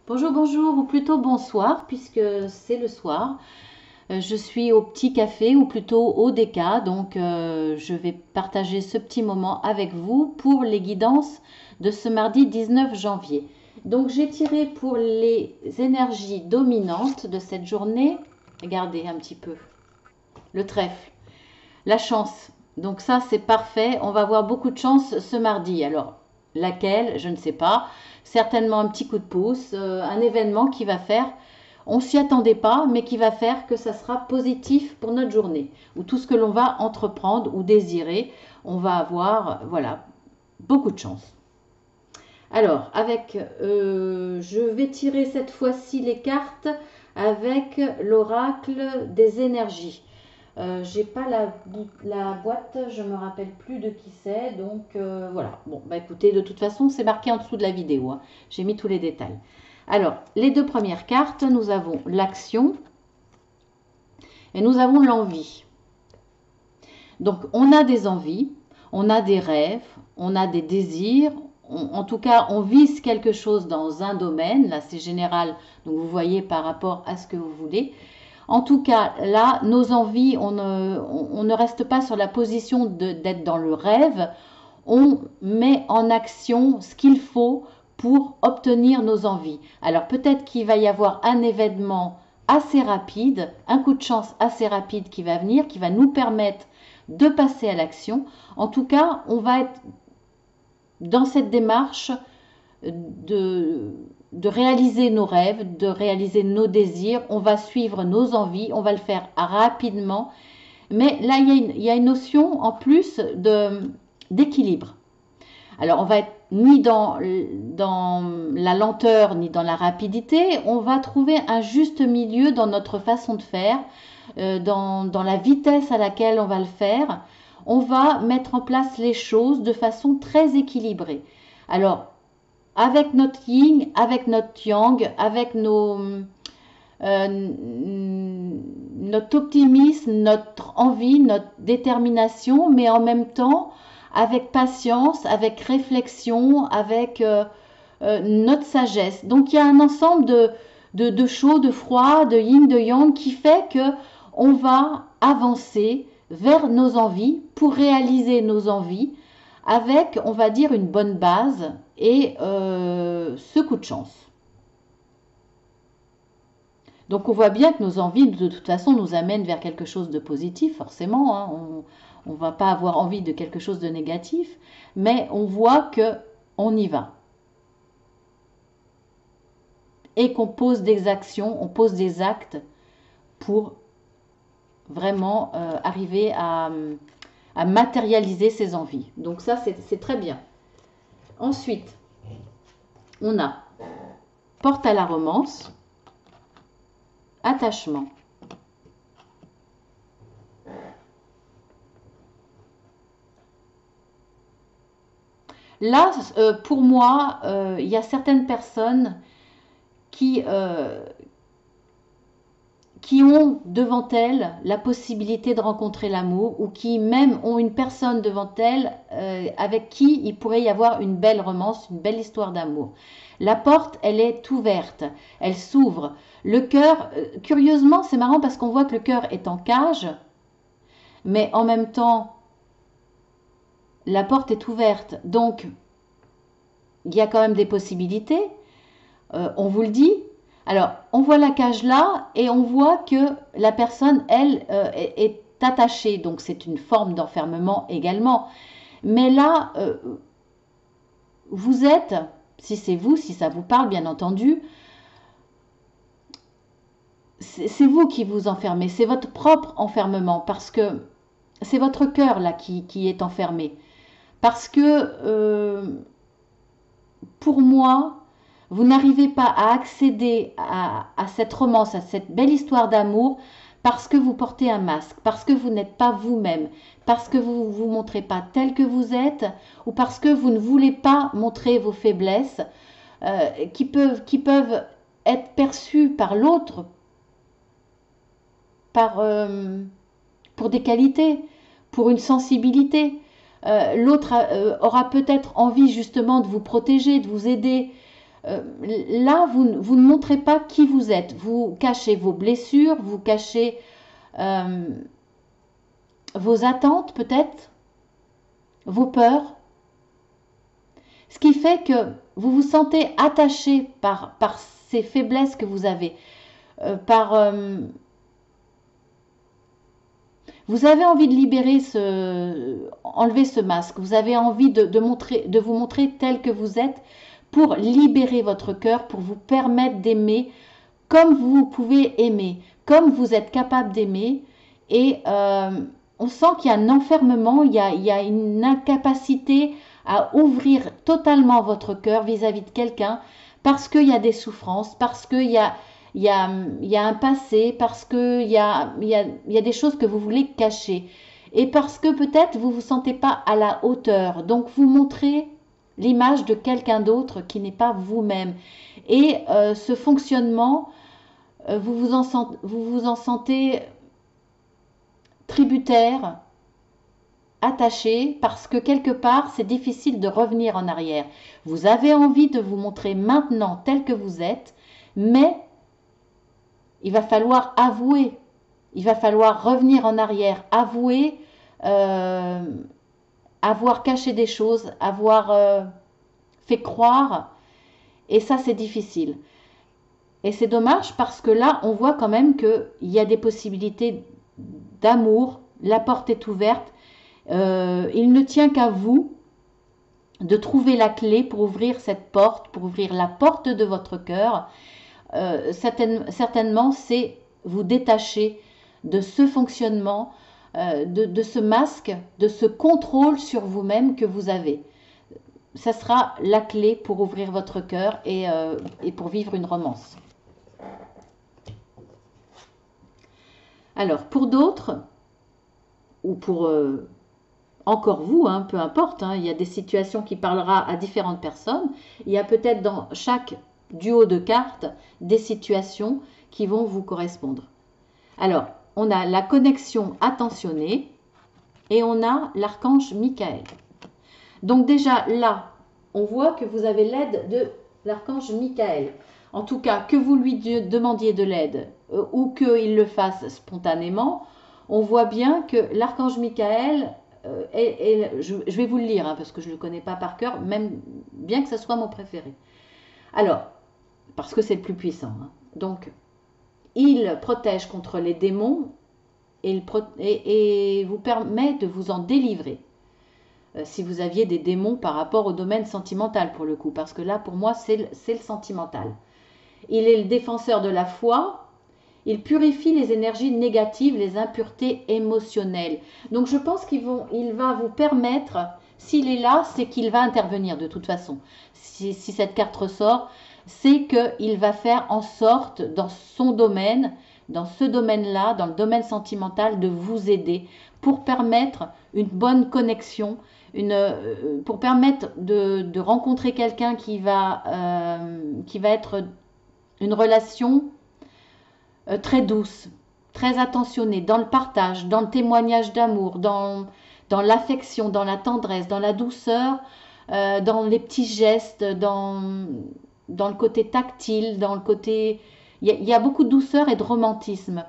Bonjour, bonjour, ou plutôt bonsoir, puisque c'est le soir. Je suis au petit café, ou plutôt au déca, donc je vais partager ce petit moment avec vous pour les guidances de ce mardi 19 janvier. Donc j'ai tiré pour les énergies dominantes de cette journée. Regardez un petit peu. Le trèfle, la chance. Donc ça, c'est parfait. On va avoir beaucoup de chance ce mardi. Alors, laquelle? Je ne sais pas. Certainement un petit coup de pouce, un événement qui va faire, on s'y attendait pas, mais qui va faire que ça sera positif pour notre journée. Ou tout ce que l'on va entreprendre ou désirer, on va avoir, voilà, beaucoup de chance. Alors, je vais tirer cette fois-ci les cartes avec l'oracle des énergies. J'ai pas la boîte, je me rappelle plus de qui c'est, donc voilà. Bon, bah écoutez, de toute façon, c'est marqué en dessous de la vidéo, hein. J'ai mis tous les détails. Alors, les deux premières cartes, nous avons l'action et nous avons l'envie. Donc, on a des envies, on a des rêves, on a des désirs. En tout cas, on vise quelque chose dans un domaine. Là, c'est général, donc vous voyez par rapport à ce que vous voulez. En tout cas, là, nos envies, on ne reste pas sur la position d'être dans le rêve. On met en action ce qu'il faut pour obtenir nos envies. Alors peut-être qu'il va y avoir un événement assez rapide, un coup de chance assez rapide qui va venir, qui va nous permettre de passer à l'action. En tout cas, on va être dans cette démarche de réaliser nos rêves, de réaliser nos désirs. On va suivre nos envies, on va le faire rapidement. Mais là, il y a une notion en plus d'équilibre. Alors, on va être ni dans la lenteur, ni dans la rapidité. On va trouver un juste milieu dans notre façon de faire, dans la vitesse à laquelle on va le faire. On va mettre en place les choses de façon très équilibrée. Alors, avec notre yin, avec notre yang, avec notre optimisme, notre envie, notre détermination, mais en même temps avec patience, avec réflexion, avec notre sagesse. Donc il y a un ensemble de chaud, de froid, de yin, de yang qui fait que on va avancer vers nos envies pour réaliser nos envies avec, on va dire, une bonne base et ce coup de chance. Donc on voit bien que nos envies, de toute façon, nous amènent vers quelque chose de positif, forcément, hein. On ne va pas avoir envie de quelque chose de négatif, mais on voit que on y va. Et qu'on pose des actions, on pose des actes pour vraiment arriver à matérialiser ses envies. Donc ça, c'est très bien. Ensuite, on a porte à la romance, attachement. Là, pour moi, il y a certaines personnes qui ont devant elles la possibilité de rencontrer l'amour ou qui même ont une personne devant elles avec qui il pourrait y avoir une belle romance, une belle histoire d'amour. La porte, elle est ouverte, elle s'ouvre. Le cœur, curieusement, c'est marrant parce qu'on voit que le cœur est en cage, mais en même temps, la porte est ouverte. Donc, il y a quand même des possibilités. On vous le dit. Alors, on voit la cage là et on voit que la personne, elle, est attachée. Donc, c'est une forme d'enfermement également. Mais là, vous êtes, si c'est vous, si ça vous parle, bien entendu, c'est vous qui vous enfermez. C'est votre propre enfermement parce que c'est votre cœur là qui est enfermé. Parce que, pour moi, vous n'arrivez pas à accéder à cette romance, à cette belle histoire d'amour, parce que vous portez un masque, parce que vous n'êtes pas vous-même, parce que vous ne vous montrez pas tel que vous êtes, ou parce que vous ne voulez pas montrer vos faiblesses, qui peuvent être perçues par l'autre pour des qualités, pour une sensibilité. L'autre aura peut-être envie justement de vous protéger, de vous aider, Là, vous ne montrez pas qui vous êtes. Vous cachez vos blessures, vous cachez vos attentes peut-être, vos peurs. Ce qui fait que vous vous sentez attaché par ces faiblesses que vous avez, vous avez envie de libérer enlever ce masque. Vous avez envie de vous montrer tel que vous êtes pour libérer votre cœur, pour vous permettre d'aimer comme vous pouvez aimer, comme vous êtes capable d'aimer. Et on sent qu'il y a un enfermement, il y a une incapacité à ouvrir totalement votre cœur vis-à-vis de quelqu'un parce qu'il y a des souffrances, parce qu'il y a un passé, parce qu'il y a des choses que vous voulez cacher. Et parce que peut-être vous ne vous sentez pas à la hauteur. Donc vous montrez l'image de quelqu'un d'autre qui n'est pas vous-même. Et ce fonctionnement, vous vous en sentez tributaire, attaché, parce que quelque part, c'est difficile de revenir en arrière. Vous avez envie de vous montrer maintenant tel que vous êtes, mais il va falloir avouer, il va falloir revenir en arrière, avouer, avoir caché des choses, avoir fait croire, et ça c'est difficile. Et c'est dommage parce que là, on voit quand même qu'il y a des possibilités d'amour, la porte est ouverte, il ne tient qu'à vous de trouver la clé pour ouvrir cette porte, pour ouvrir la porte de votre cœur. Certainement, c'est vous détacher de ce fonctionnement, de ce masque, de ce contrôle sur vous-même que vous avez. Ça sera la clé pour ouvrir votre cœur et pour vivre une romance. Alors, pour d'autres, ou pour encore vous, hein, peu importe, hein, il y a des situations qui parlera à différentes personnes. Il y a peut-être dans chaque duo de cartes des situations qui vont vous correspondre. Alors, on a la connexion attentionnée et on a l'archange Michael. Donc déjà là, on voit que vous avez l'aide de l'archange Michael. En tout cas, que vous lui demandiez de l'aide ou qu'il le fasse spontanément, on voit bien que l'archange Michael, je vais vous le lire hein, parce que je ne le connais pas par cœur, même bien que ce soit mon préféré. Alors, parce que c'est le plus puissant. Hein. Donc, il protège contre les démons et vous permet de vous en délivrer. Si vous aviez des démons par rapport au domaine sentimental pour le coup, parce que là pour moi c'est le sentimental. Il est le défenseur de la foi, il purifie les énergies négatives, les impuretés émotionnelles. Donc je pense qu'il va vous permettre, s'il est là, c'est qu'il va intervenir de toute façon. Si cette carte ressort, c'est qu'il va faire en sorte dans son domaine, dans ce domaine-là, dans le domaine sentimental, de vous aider pour permettre une bonne connexion, pour permettre de rencontrer quelqu'un qui va être une relation très douce, très attentionnée, dans le partage, dans le témoignage d'amour, dans l'affection, dans la tendresse, dans la douceur, dans les petits gestes, dans le côté tactile, dans le côté... Il y a beaucoup de douceur et de romantisme.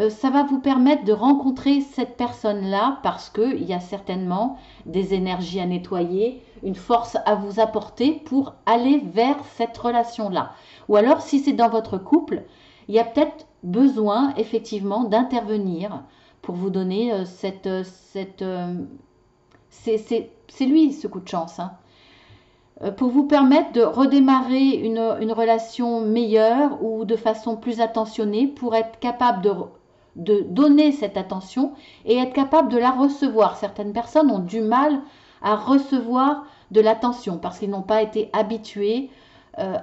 Ça va vous permettre de rencontrer cette personne-là parce qu'il y a certainement des énergies à nettoyer, une force à vous apporter pour aller vers cette relation-là. Ou alors, si c'est dans votre couple, il y a peut-être besoin effectivement d'intervenir pour vous donner c'est lui ce coup de chance, hein. Pour vous permettre de redémarrer une relation meilleure ou de façon plus attentionnée pour être capable de donner cette attention et être capable de la recevoir. Certaines personnes ont du mal à recevoir de l'attention parce qu'ils n'ont pas été habitués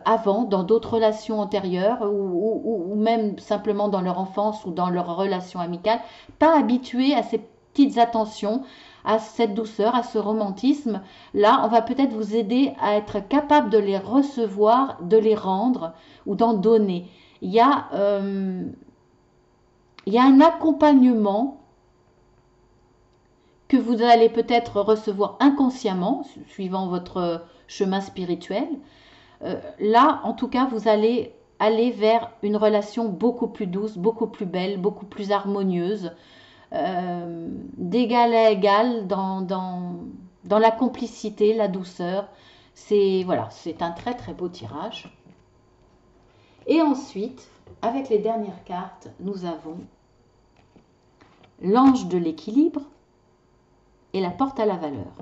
avant dans d'autres relations antérieures ou même simplement dans leur enfance ou dans leur relation amicale, pas habitués à ces petites attentions, à cette douceur, à ce romantisme. Là, on va peut-être vous aider à être capable de les recevoir, de les rendre ou d'en donner. Il y a un accompagnement que vous allez peut-être recevoir inconsciemment, suivant votre chemin spirituel, Là, en tout cas, vous allez aller vers une relation beaucoup plus douce, beaucoup plus belle, beaucoup plus harmonieuse, d'égal à égal dans la complicité, la douceur. C'est voilà, c'est un très très beau tirage. Et ensuite, avec les dernières cartes, nous avons l'ange de l'équilibre et la porte à la valeur.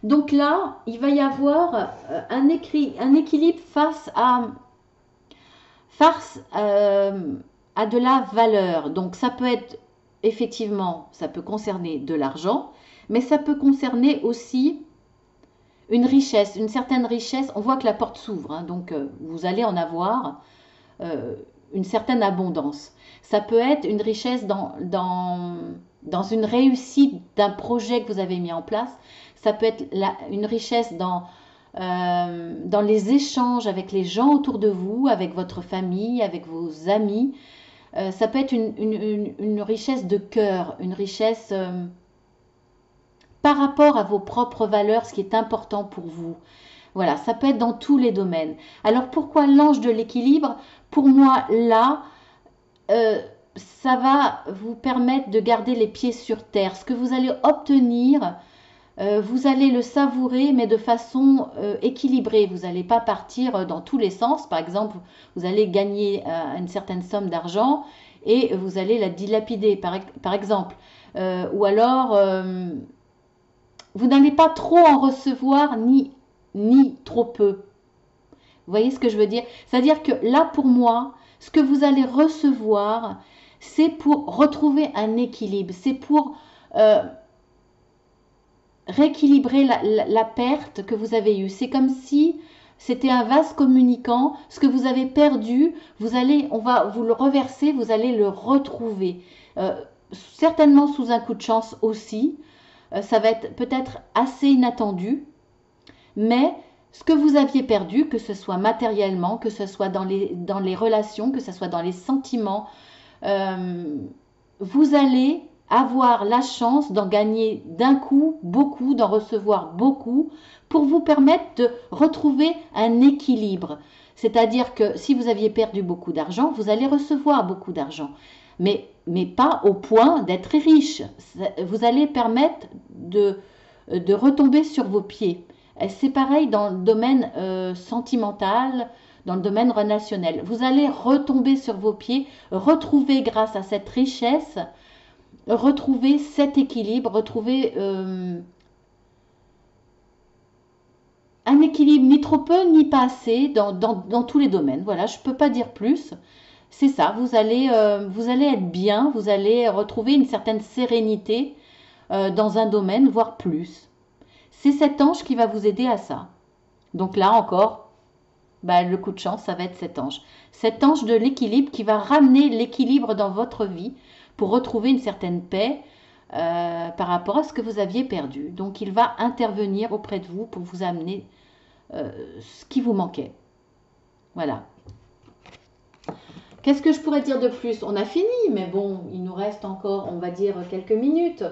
Donc là, il va y avoir un équilibre face à de la valeur. Donc ça peut être, effectivement, ça peut concerner de l'argent, mais ça peut concerner aussi une richesse, une certaine richesse. On voit que la porte s'ouvre, hein, donc vous allez en avoir une certaine abondance. Ça peut être une richesse dans une réussite d'un projet que vous avez mis en place. Ça peut être une richesse dans les échanges avec les gens autour de vous, avec votre famille, avec vos amis. Ça peut être une richesse de cœur, une richesse par rapport à vos propres valeurs, ce qui est important pour vous. Voilà, ça peut être dans tous les domaines. Alors pourquoi l'ange de l'équilibre? Pour moi, là, ça va vous permettre de garder les pieds sur terre. Ce que vous allez obtenir, vous allez le savourer, mais de façon équilibrée. Vous n'allez pas partir dans tous les sens. Par exemple, vous allez gagner une certaine somme d'argent et vous allez la dilapider, par exemple. Ou alors, vous n'allez pas trop en recevoir, ni trop peu. Vous voyez ce que je veux dire? C'est-à-dire que là, pour moi, ce que vous allez recevoir, c'est pour retrouver un équilibre. C'est pour rééquilibrer la perte que vous avez eue. C'est comme si c'était un vase communicant. Ce que vous avez perdu, on va vous le reverser, vous allez le retrouver. Certainement sous un coup de chance aussi. Ça va être peut-être assez inattendu, mais ce que vous aviez perdu, que ce soit matériellement, que ce soit dans les relations, que ce soit dans les sentiments, vous allez avoir la chance d'en gagner d'un coup beaucoup, d'en recevoir beaucoup, pour vous permettre de retrouver un équilibre. C'est-à-dire que si vous aviez perdu beaucoup d'argent, vous allez recevoir beaucoup d'argent. Mais pas au point d'être riche. Vous allez permettre de retomber sur vos pieds. C'est pareil dans le domaine sentimental, dans le domaine relationnel. Vous allez retomber sur vos pieds, retrouver grâce à cette richesse, retrouver cet équilibre, retrouver un équilibre ni trop peu ni pas assez dans tous les domaines. Voilà, je ne peux pas dire plus. C'est ça, vous allez être bien, vous allez retrouver une certaine sérénité dans un domaine, voire plus. C'est cet ange qui va vous aider à ça. Donc là encore, le coup de chance, ça va être cet ange. Cet ange de l'équilibre qui va ramener l'équilibre dans votre vie pour retrouver une certaine paix par rapport à ce que vous aviez perdu. Donc il va intervenir auprès de vous pour vous amener ce qui vous manquait. Voilà. Qu'est-ce que je pourrais dire de plus? On a fini, mais bon, il nous reste encore, on va dire, quelques minutes.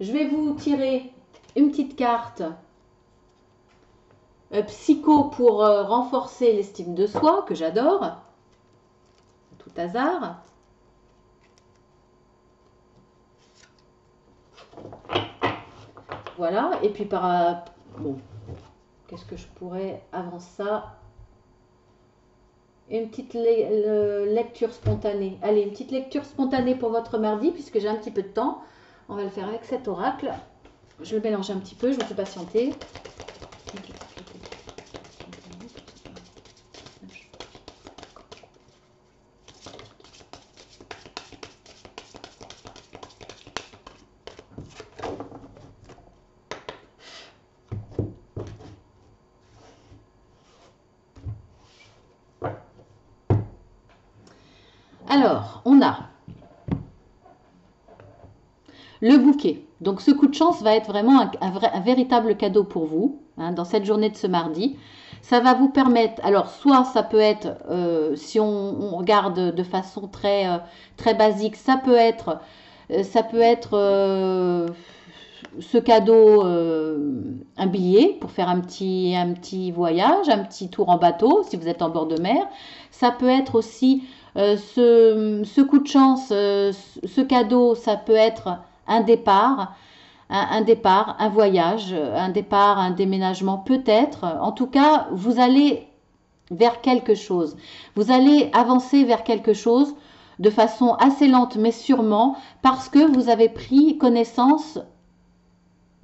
Je vais vous tirer une petite carte psycho pour renforcer l'estime de soi, que j'adore. Tout hasard. Voilà, et puis bon, qu'est-ce que je pourrais avant ça? Une petite lecture spontanée. Allez, une petite lecture spontanée pour votre mardi, puisque j'ai un petit peu de temps. On va le faire avec cet oracle. Je le mélange un petit peu, je vous fais patienter. Alors, on a le bouquet. Donc, ce coup de chance va être vraiment un véritable cadeau pour vous hein, dans cette journée de ce mardi. Ça va vous permettre, alors soit ça peut être, si on regarde de façon très basique, ça peut être ce cadeau, un billet pour faire un petit voyage, un petit tour en bateau si vous êtes en bord de mer. Ça peut être aussi ce coup de chance, ce cadeau, ça peut être un départ, un voyage, un départ, un déménagement peut-être. En tout cas, vous allez vers quelque chose. Vous allez avancer vers quelque chose de façon assez lente mais sûrement parce que vous avez pris connaissance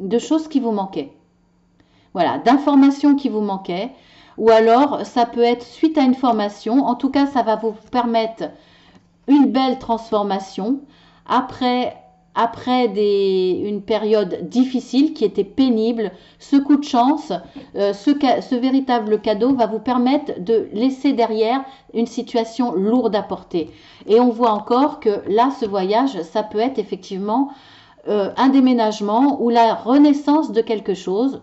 de choses qui vous manquaient. Voilà, d'informations qui vous manquaient. Ou alors, ça peut être suite à une formation. En tout cas, ça va vous permettre une belle transformation après une période difficile qui était pénible. Ce coup de chance, ce véritable cadeau va vous permettre de laisser derrière une situation lourde à porter. Et on voit encore que là, ce voyage, ça peut être effectivement un déménagement ou la renaissance de quelque chose.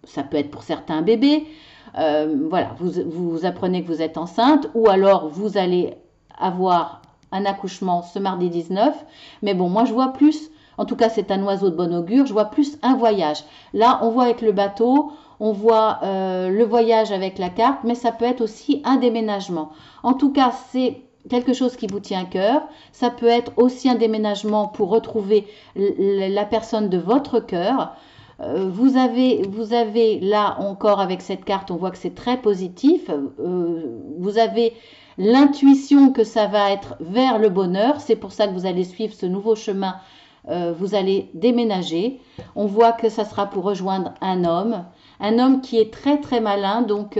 Ça peut être pour certains un bébé. Voilà, vous apprenez que vous êtes enceinte ou alors vous allez avoir un accouchement ce mardi 19. Mais bon, moi je vois plus, en tout cas c'est un oiseau de bon augure, je vois plus un voyage. Là, on voit avec le bateau, on voit le voyage avec la carte, mais ça peut être aussi un déménagement. En tout cas, c'est quelque chose qui vous tient à cœur. Ça peut être aussi un déménagement pour retrouver la personne de votre cœur. Vous avez là encore avec cette carte, on voit que c'est très positif. Vous avez l'intuition que ça va être vers le bonheur. C'est pour ça que vous allez suivre ce nouveau chemin. Vous allez déménager. On voit que ça sera pour rejoindre un homme qui est très très malin, donc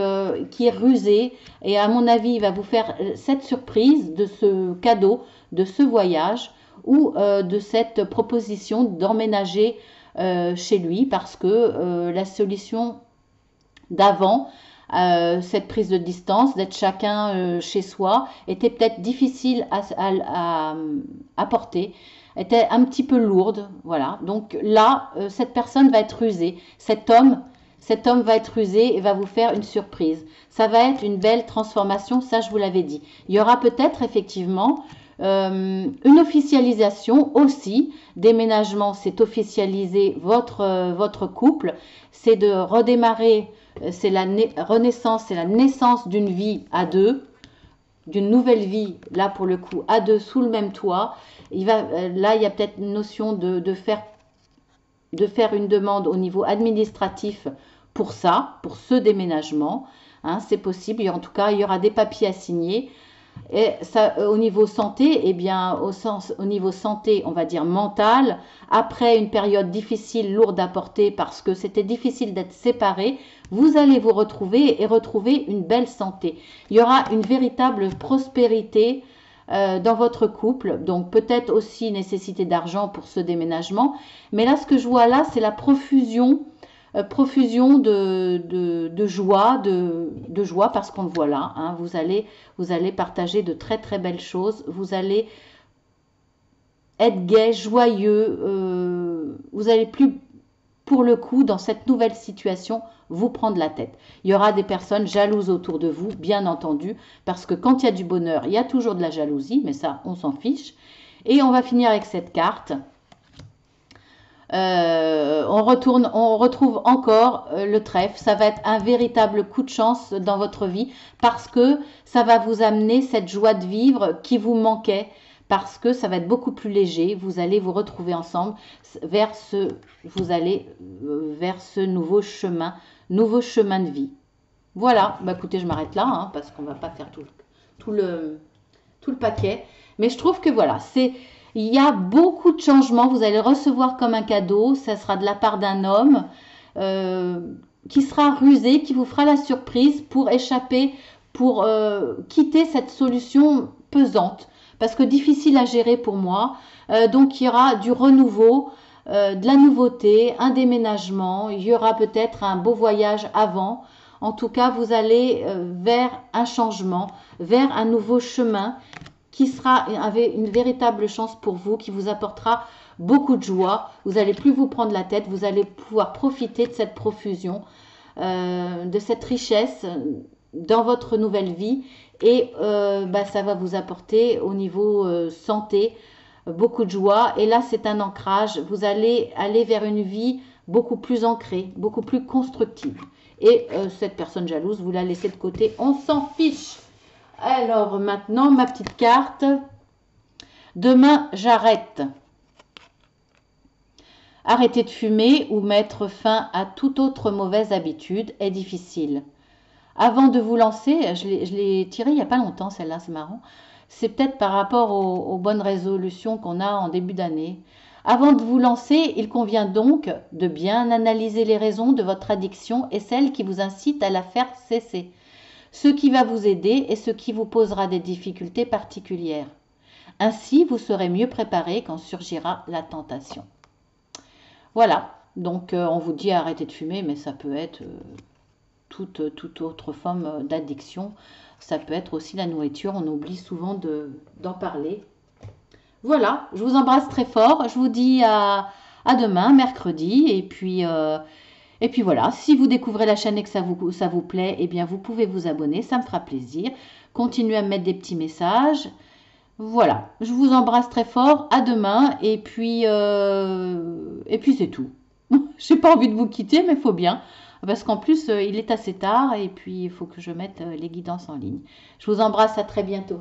qui est rusé. Et à mon avis, il va vous faire cette surprise de ce cadeau, de ce voyage ou de cette proposition d'emménager chez lui parce que la solution d'avant, cette prise de distance, d'être chacun chez soi, était peut-être difficile à porter, était un petit peu lourde. Voilà. Donc là, cette personne va être rusée. Cet homme va être rusé et va vous faire une surprise. Ça va être une belle transformation, ça je vous l'avais dit. Il y aura peut-être effectivement une officialisation aussi. Déménagement, c'est officialiser votre couple, c'est de redémarrer, c'est la renaissance, c'est la naissance d'une vie à deux, d'une nouvelle vie, là pour le coup, à deux, sous le même toit. Là, il y a peut-être une notion de faire une demande au niveau administratif pour ça, pour ce déménagement. Hein, c'est possible, et en tout cas, il y aura des papiers à signer. Et ça, au niveau santé, eh bien, au niveau santé, on va dire mentale, après une période difficile, lourde à porter parce que c'était difficile d'être séparés, vous allez vous retrouver et retrouver une belle santé. Il y aura une véritable prospérité dans votre couple, donc peut-être aussi nécessité d'argent pour ce déménagement. Mais là, ce que je vois là, c'est la profusion de joie, de joie parce qu'on le voit là. Hein, vous allez partager de très très belles choses. Vous allez être gai, joyeux. Vous allez plus, pour le coup, dans cette nouvelle situation, vous prendre la tête. Il y aura des personnes jalouses autour de vous, bien entendu, parce que quand il y a du bonheur, il y a toujours de la jalousie, mais ça, on s'en fiche. Et on va finir avec cette carte. On retrouve encore le trèfle. Ça va être un véritable coup de chance dans votre vie parce que ça va vous amener cette joie de vivre qui vous manquait, parce que ça va être beaucoup plus léger. Vous allez vous retrouver ensemble vers ce nouveau chemin de vie. Voilà, bah écoutez, je m'arrête là hein, parce qu'on va pas faire tout le paquet. Mais je trouve que voilà, il y a beaucoup de changements. Vous allez recevoir comme un cadeau. Ça sera de la part d'un homme qui sera rusé, qui vous fera la surprise pour échapper, pour quitter cette solution pesante. Parce que difficile à gérer pour moi. Donc il y aura du renouveau, de la nouveauté, un déménagement. Il y aura peut-être un beau voyage avant. En tout cas, vous allez vers un changement, vers un nouveau chemin qui sera une véritable chance pour vous, qui vous apportera beaucoup de joie. Vous n'allez plus vous prendre la tête, vous allez pouvoir profiter de cette profusion, de cette richesse dans votre nouvelle vie. Et ça va vous apporter au niveau santé, beaucoup de joie. Et là, c'est un ancrage. Vous allez aller vers une vie beaucoup plus ancrée, beaucoup plus constructive. Et cette personne jalouse, vous la laissez de côté. On s'en fiche. Alors maintenant, ma petite carte. Demain, j'arrête. Arrêter de fumer ou mettre fin à toute autre mauvaise habitude est difficile. Avant de vous lancer, je l'ai tiré il n'y a pas longtemps, celle-là, c'est marrant. C'est peut-être par rapport aux bonnes résolutions qu'on a en début d'année. Avant de vous lancer, il convient donc de bien analyser les raisons de votre addiction et celles qui vous incitent à la faire cesser. Ce qui va vous aider et ce qui vous posera des difficultés particulières. Ainsi, vous serez mieux préparé quand surgira la tentation. Voilà, donc on vous dit arrêtez de fumer, mais ça peut être toute autre forme d'addiction. Ça peut être aussi la nourriture, on oublie souvent d'en parler. Voilà, je vous embrasse très fort, je vous dis à demain, mercredi, et puis voilà, si vous découvrez la chaîne et que ça vous plaît, eh bien vous pouvez vous abonner, ça me fera plaisir. Continuez à me mettre des petits messages. Voilà, je vous embrasse très fort, à demain, et puis c'est tout. J'ai pas envie de vous quitter, mais il faut bien, parce qu'en plus, il est assez tard, et puis il faut que je mette les guidances en ligne. Je vous embrasse, à très bientôt.